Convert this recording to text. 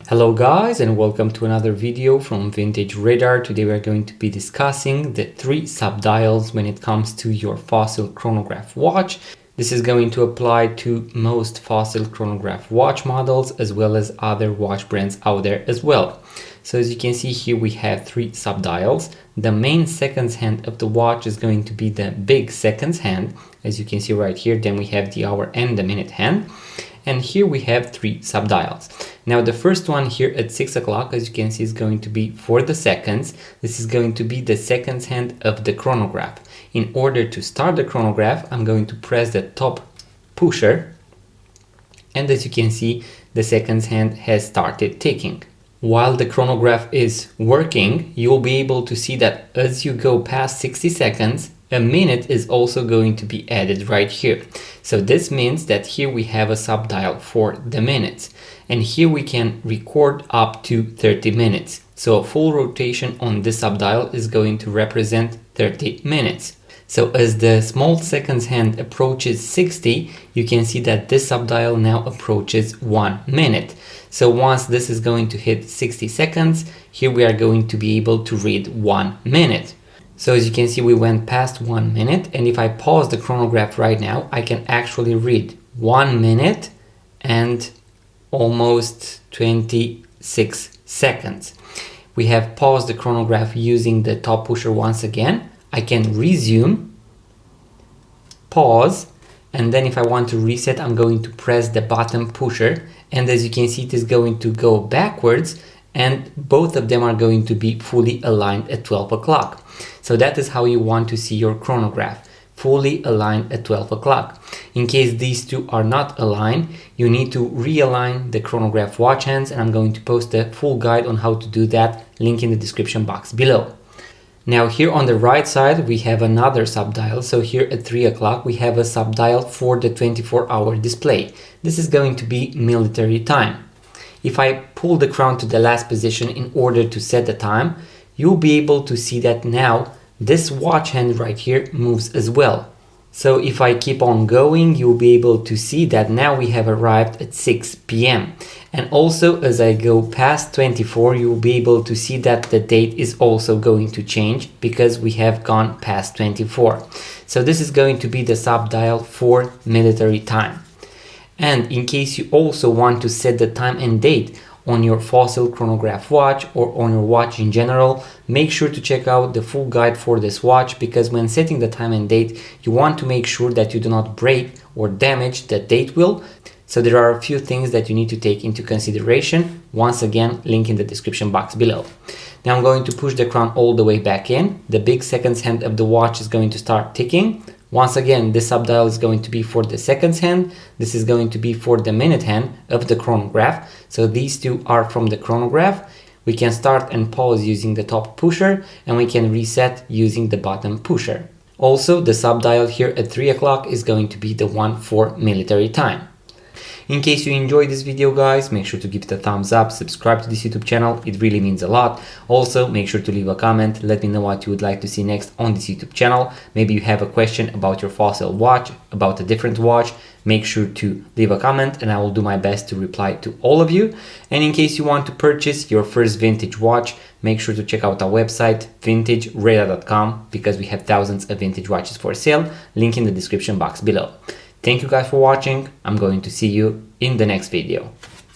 Hello guys, and welcome to another video from Vintage Radar. Today we are going to be discussing the 3 subdials when it comes to your Fossil chronograph watch. This is going to apply to most Fossil chronograph watch models as well as other watch brands out there as well. So as you can see here, we have 3 subdials. The main seconds hand of the watch is going to be the big seconds hand, as you can see right here. Then we have the hour and the minute hand. And here we have 3 subdials. Now the first one here at 6 o'clock, as you can see, is going to be for the seconds. This is going to be the seconds hand of the chronograph. In order to start the chronograph, I'm going to press the top pusher. And as you can see, the seconds hand has started ticking. While the chronograph is working, you'll be able to see that as you go past 60 seconds, a minute is also going to be added right here. So this means that here we have a subdial for the minutes, and here we can record up to 30 minutes. So a full rotation on this subdial is going to represent 30 minutes. So as the small seconds hand approaches 60, you can see that this subdial now approaches 1 minute. So once this is going to hit 60 seconds, here we are going to be able to read 1 minute. So as you can see, we went past 1 minute, and if I pause the chronograph right now, I can actually read 1 minute and almost 26 seconds. We have paused the chronograph using the top pusher once again. I can resume, pause, and then if I want to reset, I'm going to press the bottom pusher, and as you can see, it is going to go backwards, and both of them are going to be fully aligned at 12 o'clock. So that is how you want to see your chronograph, fully aligned at 12 o'clock. In case these two are not aligned, you need to realign the chronograph watch hands, and I'm going to post a full guide on how to do that, link in the description box below. Now here on the right side, we have another subdial. So here at 3 o'clock, we have a subdial for the 24-hour display. This is going to be military time. If I pull the crown to the last position in order to set the time, you'll be able to see that now this watch hand right here moves as well. So if I keep on going, you'll be able to see that now we have arrived at 6 p.m. And also as I go past 24, you'll be able to see that the date is also going to change because we have gone past 24. So this is going to be the subdial for military time. And in case you also want to set the time and date on your Fossil chronograph watch or on your watch in general, make sure to check out the full guide for this watch, because when setting the time and date, you want to make sure that you do not break or damage the date wheel. So there are a few things that you need to take into consideration. Once again, link in the description box below. Now I'm going to push the crown all the way back in. The big seconds hand of the watch is going to start ticking. Once again, this subdial is going to be for the seconds hand. This is going to be for the minute hand of the chronograph. So these two are from the chronograph. We can start and pause using the top pusher, and we can reset using the bottom pusher. Also, the subdial here at 3 o'clock is going to be the one for military time. In case you enjoyed this video, guys, make sure to give it a thumbs up, subscribe to this YouTube channel, it really means a lot. Also, make sure to leave a comment, let me know what you would like to see next on this YouTube channel. Maybe you have a question about your Fossil watch, about a different watch, make sure to leave a comment and I will do my best to reply to all of you. And in case you want to purchase your first vintage watch, make sure to check out our website, vintageradar.com, because we have thousands of vintage watches for sale, link in the description box below. Thank you guys for watching. I'm going to see you in the next video.